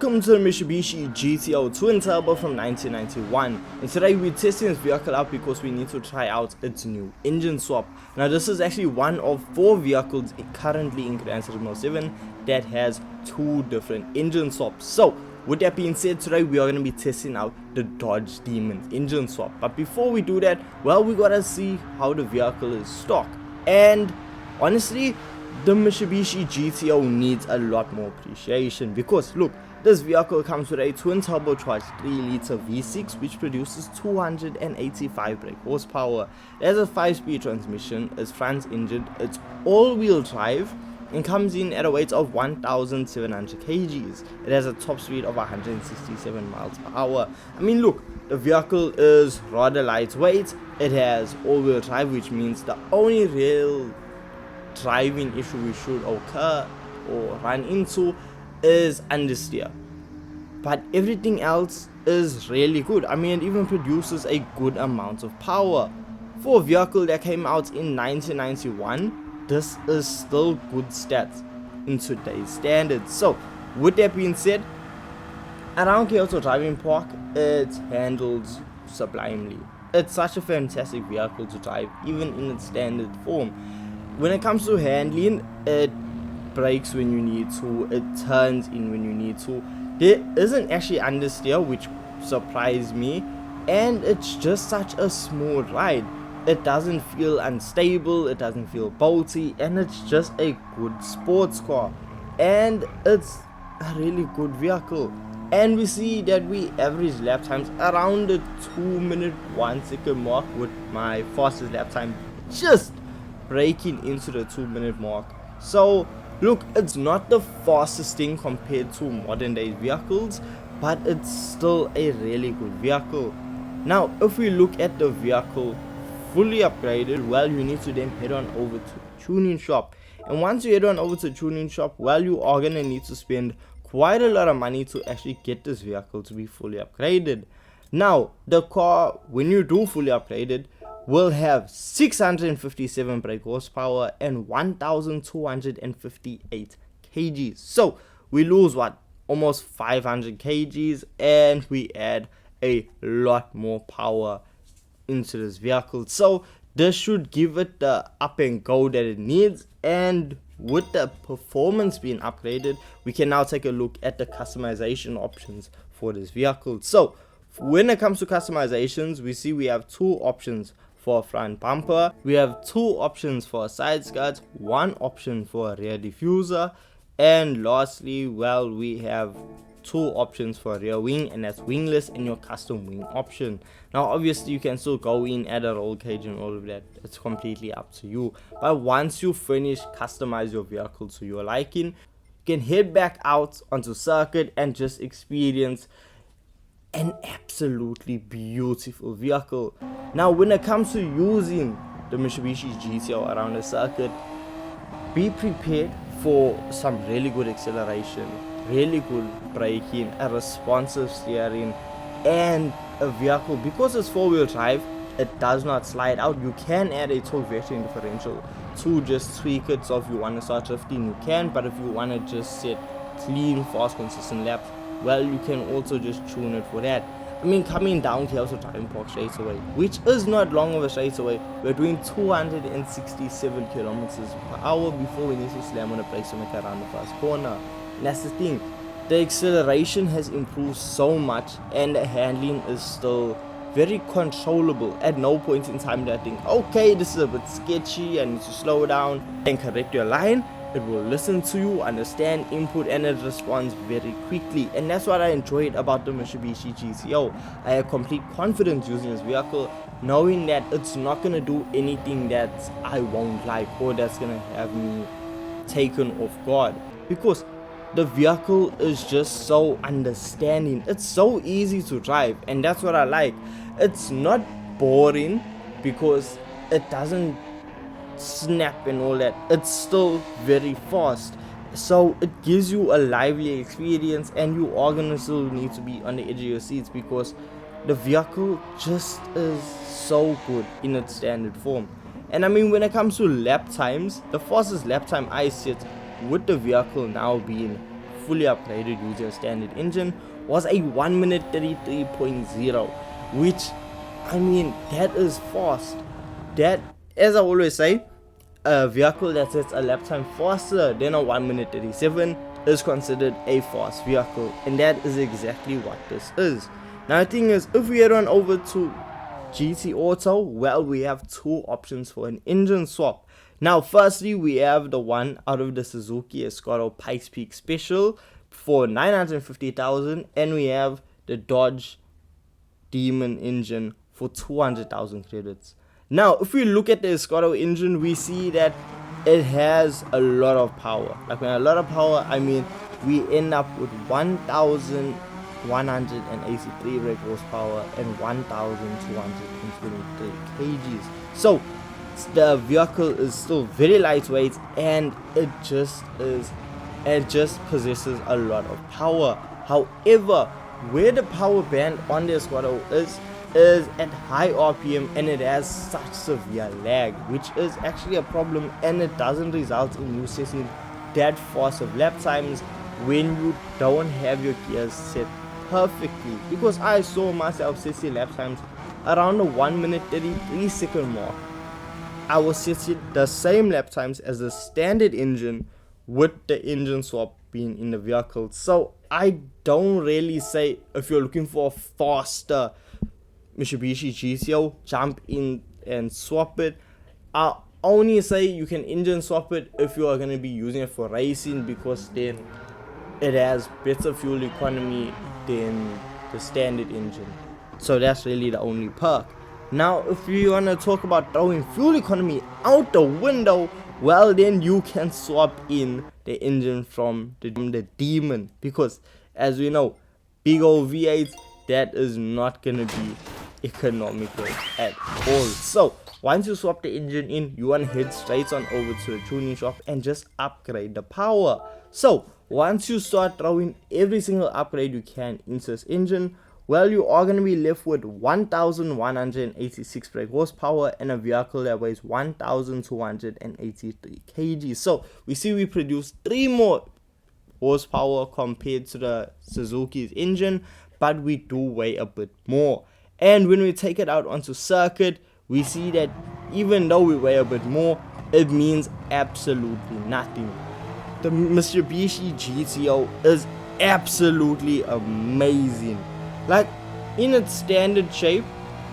Welcome to the Mitsubishi GTO Twin Turbo from 1991, and today we're testing this vehicle out because we need to try out its new engine swap. Now this is actually one of 4 vehicles currently in Gran Turismo 7 that has 2 different engine swaps. So with that being said, today we are going to be testing out the Dodge Demon engine swap. But before we do that, well, we gotta see how the vehicle is stock, and honestly the Mitsubishi GTO needs a lot more appreciation because look, this vehicle comes with a twin turbocharged 3-liter V6 which produces 285 brake horsepower. It has a 5-speed transmission, it's front engine, it's all-wheel drive, and comes in at a weight of 1,700 kgs. It has a top speed of 167 miles per hour. I mean look, the vehicle is rather lightweight, it has all-wheel drive, which means the only real driving issue we should occur or run into is understeer, but everything else is really good. I mean, it even produces a good amount of power. For a vehicle that came out in 1991, this is still good stats in today's standards. So with that being said, around Kyoto Driving Park, it handles sublimely. It's such a fantastic vehicle to drive, even in its standard form. When it comes to handling, it brakes when you need to, it turns in when you need to. There isn't actually understeer, which surprised me, and it's just such a smooth ride. It doesn't feel unstable, it doesn't feel bolty, and it's just a good sports car, and it's a really good vehicle. And we see that we average lap times around the 2-minute 1-second mark, with my fastest lap time just breaking into the 2-minute mark. So look, it's not the fastest thing compared to modern day vehicles, but it's still a really good vehicle. Now if we look at the vehicle fully upgraded, well, you need to then head on over to the tuning shop, and once you head on over to the tuning shop, well, you are gonna need to spend quite a lot of money to actually get this vehicle to be fully upgraded. Now the car, when you do fully upgraded, will have 657 brake horsepower and 1,258 kgs. So we lose what, almost 500 kgs, and we add a lot more power into this vehicle. So this should give it the up and go that it needs. And with the performance being upgraded, we can now take a look at the customization options for this vehicle. So when it comes to customizations, we see we have 2 options for a front bumper, we have 2 options for a side skirt, 1 option for a rear diffuser, and lastly, well, we have 2 options for a rear wing, and that's wingless and your custom wing option. Now obviously you can still go in, add a roll cage and all of that, it's completely up to you. But once you finish customize your vehicle to your liking, you can head back out onto circuit and just experience an absolutely beautiful vehicle. Now when it comes to using the Mitsubishi GTO around the circuit, be prepared for some really good acceleration, really good braking, a responsive steering, and a vehicle, because it's 4-wheel drive, it does not slide out. You can add a torque vectoring differential to just tweak it, so if you want to start drifting you can, but if you want to just set clean, fast, consistent laps, well, you can also just tune it for that. I mean, coming down Kyoto Driving Park straight away, which is not long of a straight away, we're doing 267 kilometers per hour before we need to slam on the brakes to make it around the first corner. And that's the thing, the acceleration has improved so much, and the handling is still very controllable. At no point in time that I think, okay, this is a bit sketchy, I need to slow down and correct your line. It will listen to you, understand input, and it responds very quickly. And that's what I enjoyed about the Mitsubishi GTO. I have complete confidence using this vehicle, knowing that it's not going to do anything that I won't like or that's going to have me taken off guard, because the vehicle is just so understanding. It's so easy to drive, and that's what I like. It's not boring because it doesn't snap and all that, it's still very fast, so it gives you a lively experience, and you are gonna still need to be on the edge of your seats because the vehicle just is so good in its standard form. And I mean, when it comes to lap times, the fastest lap time I set with the vehicle now being fully upgraded using a standard engine was a 1 minute 33.0, which, I mean, that is fast. That, as I always say, a vehicle that sets a lap time faster than a 1 minute 37 is considered a fast vehicle, and that is exactly what this is. Now the thing is, if we head on over to GT Auto, well, we have two options for an engine swap. Now firstly, we have the one out of the Suzuki Escort Pikes Peak Special for 950,000, and we have the Dodge Demon engine for 200,000 credits. Now if we look at the Escort engine, we see that it has a lot of power. Like, when a lot of power, I mean, we end up with 1,183 brake horsepower and 1,223 kgs. So the vehicle is still very lightweight, and it just possesses a lot of power. However, where the power band on the Escort is at high RPM, and it has such severe lag, which is actually a problem, and it doesn't result in you setting that fast of lap times when you don't have your gears set perfectly. Because I saw myself setting lap times around the 1 minute 33 second mark. I was setting the same lap times as the standard engine with the engine swap being in the vehicle. So I don't really say, if you're looking for a faster Mitsubishi GTO, jump in and swap it. I only say you can engine swap it if you are going to be using it for racing, because then it has better fuel economy than the standard engine. So that's really the only perk. Now if you want to talk about throwing fuel economy out the window, well, then you can swap in the engine from the Demon, because as we know, big old V8, that is not gonna be economical at all. So once you swap the engine in, you want to head straight on over to the tuning shop and just upgrade the power. So once you start throwing every single upgrade you can into this engine, well, you are going to be left with 1,186 brake horsepower and a vehicle that weighs 1,283 kg. So we see we produce 3 more horsepower compared to the Suzuki's engine, but we do weigh a bit more. And when we take it out onto circuit, we see that even though we weigh a bit more, it means absolutely nothing. The Mitsubishi GTO is absolutely amazing. Like, in its standard shape,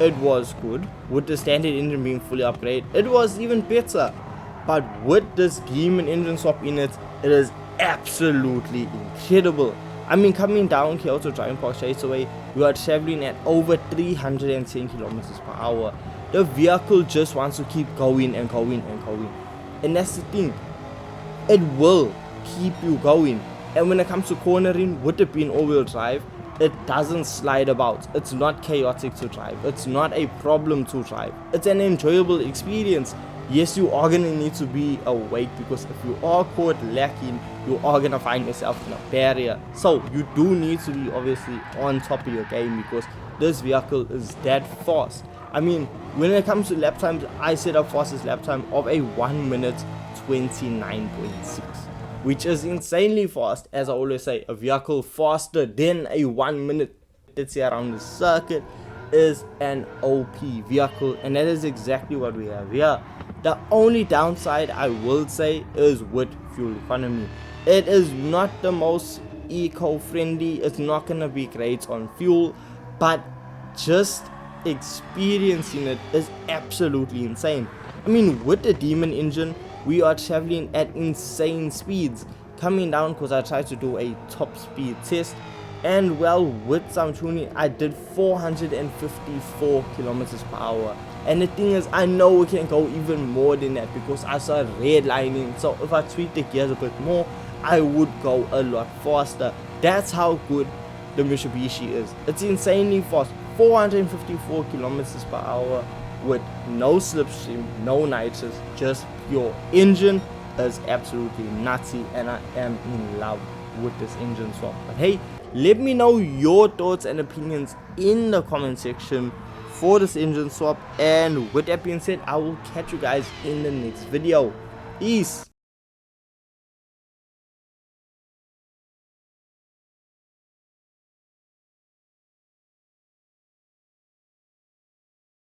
it was good. With the standard engine being fully upgraded, it was even better. But with this Demon engine swap in it, it is absolutely incredible. I mean, coming down Kyoto Driving Park Straightaway, we are traveling at over 310 kilometers per hour. The vehicle just wants to keep going and going and going. And that's the thing, it will keep you going. And when it comes to cornering, with it being all-wheel drive, it doesn't slide about. It's not chaotic to drive. It's not a problem to drive. It's an enjoyable experience. Yes, you are gonna need to be awake, because if you are caught lacking, you are gonna find yourself in a barrier. So you do need to be obviously on top of your game, because this vehicle is that fast. I mean, when it comes to lap times, I set up fastest lap time of a 1 minute 29.6, which is insanely fast. As I always say, a vehicle faster than a 1 minute let's say around the circuit is an OP vehicle, and that is exactly what we have here. The only downside I will say is with fuel economy. It is not the most eco-friendly. It's not gonna be great on fuel, but just experiencing it is absolutely insane. I mean, with the Demon engine, we are traveling at insane speeds. Coming down, because I tried to do a top speed test, and well, with some tuning I did 454 kilometers per hour. And the thing is, I know we can go even more than that, because I started redlining. So if I tweak the gears a bit more, I would go a lot faster. That's how good the Mitsubishi is. It's insanely fast. 454 kilometers per hour with no slipstream, no nitrous, just pure engine is absolutely nutty, and I am in love with this engine swap. But hey, let me know your thoughts and opinions in the comment section for this engine swap, and with that being said, I will catch you guys in the next video. Peace.